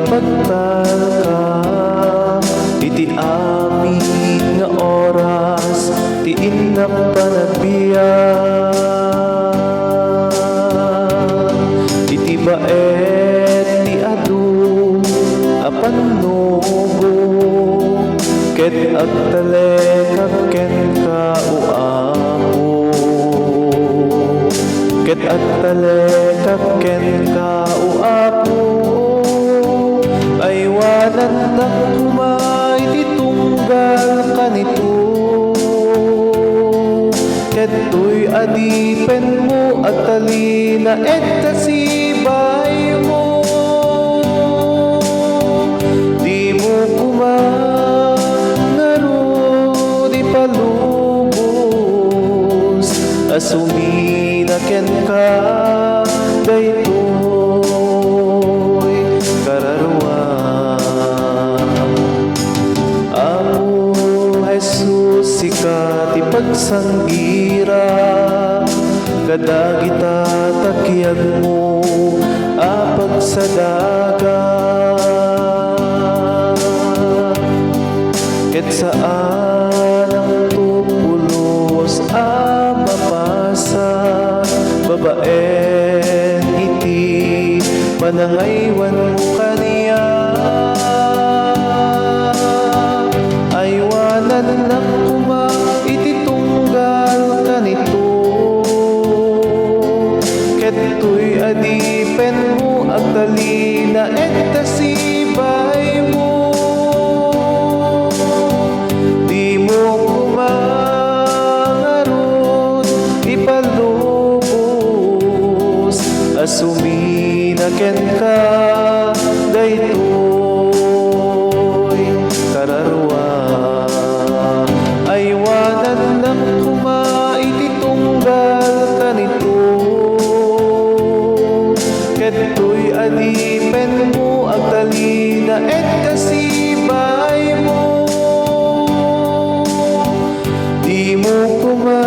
pagtalka, iti amin nga oras, ti innak panagbiyan. Iti baet ti adu apanugo, ket agtalekak ken ka o Apo. Ket agtalekak ken ka o Apo, ay wanan na kumay ti tunggal kanito. Ket to'y adipen mo at talina et kasibay mo. Di mo kumangaro di palubos, asumina ken ka daytoy kararwan. Apo Jesus, sika ti pagsanggira, kadagita takyag mo apag sa dagat. Ket saan ang tupulos a mapasa, babaen iti manangaywan mo kaniya. Ay wanan na kuma iti tunggal kanito, ket to'y adipen mo agtalina et kasibay mo. Di mo kumangarod ipalubos, asumina ken ka daytoy kararwan. Ay wanan na kuma iti tunggal kanito, ket to'y adipen mo agtalina et kasibay mo. Di mo kuma